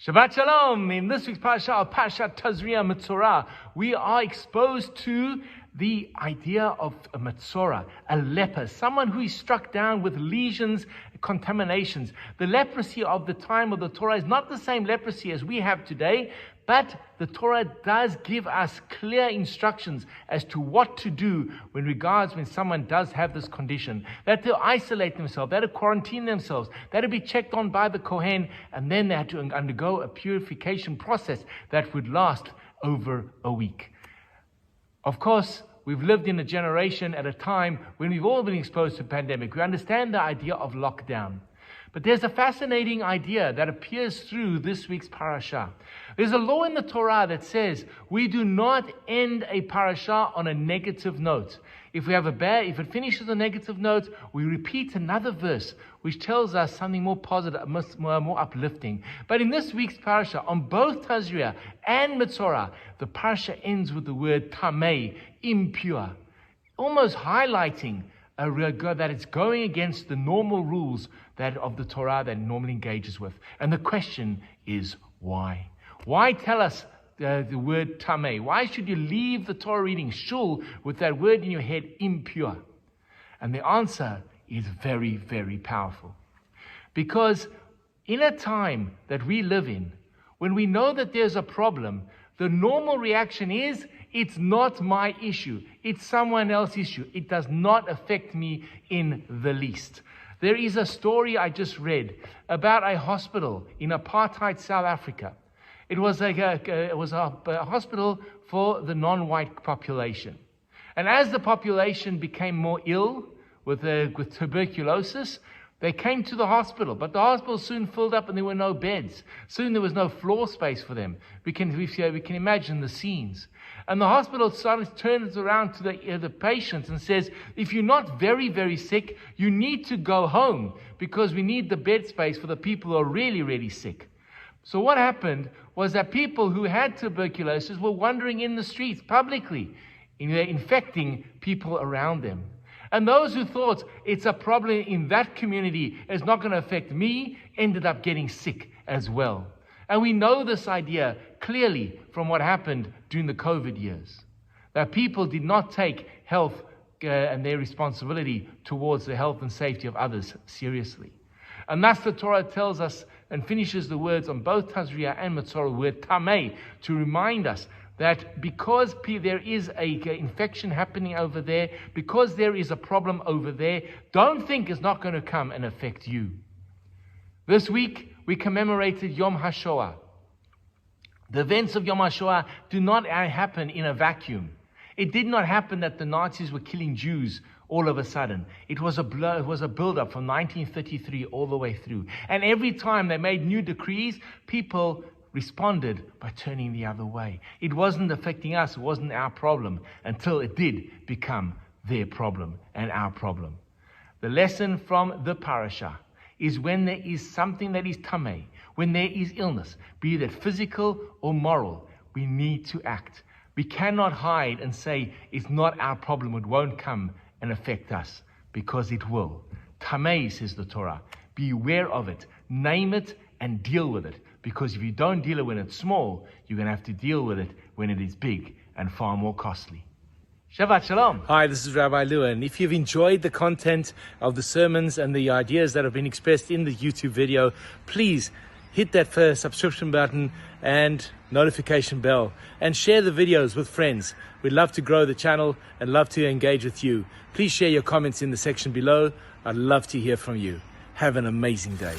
Shabbat Shalom. In this week's Parsha of Parshat Tazria Metzora, we are exposed to the idea of a Metzora, a leper, someone who is struck down with lesions, contaminations. The leprosy of the time of the Torah is not the same leprosy as we have today, but the Torah does give us clear instructions as to what to do when someone does have this condition. That to isolate themselves, that to quarantine themselves, that to be checked on by the Kohen, and then they had to undergo a purification process that would last over a week. Of course, we've lived in a generation at a time when we've all been exposed to a pandemic. We understand the idea of lockdown. But there's a fascinating idea that appears through this week's parasha. There's a law in the Torah that says we do not end a parasha on a negative note. If it finishes on a negative note, we repeat another verse which tells us something more positive, more uplifting. But in this week's parasha, on both Thazri'a and Metzora, the parasha ends with the word tamei, impure, almost highlighting that it's going against the normal rules of the Torah that it normally engages with. And the question is, why? Why tell us the word tamei? Why should you leave the Torah reading shul with that word in your head, impure? And the answer is very, very powerful. Because in a time that we live in, when we know that there's a problem, the normal reaction is, it's not my issue. It's someone else's issue. It does not affect me in the least. There is a story I just read about a hospital in apartheid South Africa. It was a hospital for the non-white population. And as the population became more ill with tuberculosis, they came to the hospital, but the hospital soon filled up and there were no beds. Soon there was no floor space for them. We can imagine the scenes. And the hospital turns around to the patients and says, if you're not very, very sick, you need to go home because we need the bed space for the people who are really, really sick. So what happened was that people who had tuberculosis were wandering in the streets publicly, infecting people around them. And those who thought it's a problem in that community, it's not going to affect me, ended up getting sick as well. And we know this idea clearly from what happened during the COVID years. That people did not take health and their responsibility towards the health and safety of others seriously. And thus the Torah tells us and finishes the words on both Thazri'a and Metzora, word tamei, to remind us that because there is an infection happening over there, because there is a problem over there, don't think it's not going to come and affect you. This week, we commemorated Yom HaShoah. The events of Yom HaShoah do not happen in a vacuum. It did not happen that the Nazis were killing Jews all of a sudden. It was a build-up from 1933 all the way through. And every time they made new decrees, people responded by turning the other way. It wasn't affecting us, it wasn't our problem, until it did become their problem and our problem. The lesson from the parasha is when there is something that is tamei, when there is illness, be that physical or moral, we need to act. We cannot hide and say it's not our problem, it won't come and affect us, because it will. Tamei, says the Torah, be aware of it, name it and deal with it. Because if you don't deal with it when it's small, you're going to have to deal with it when it is big and far more costly. Shabbat Shalom. Hi, this is Rabbi Lewin. If you've enjoyed the content of the sermons and the ideas that have been expressed in the YouTube video, please hit that subscription button and notification bell and share the videos with friends. We'd love to grow the channel and love to engage with you. Please share your comments in the section below. I'd love to hear from you. Have an amazing day.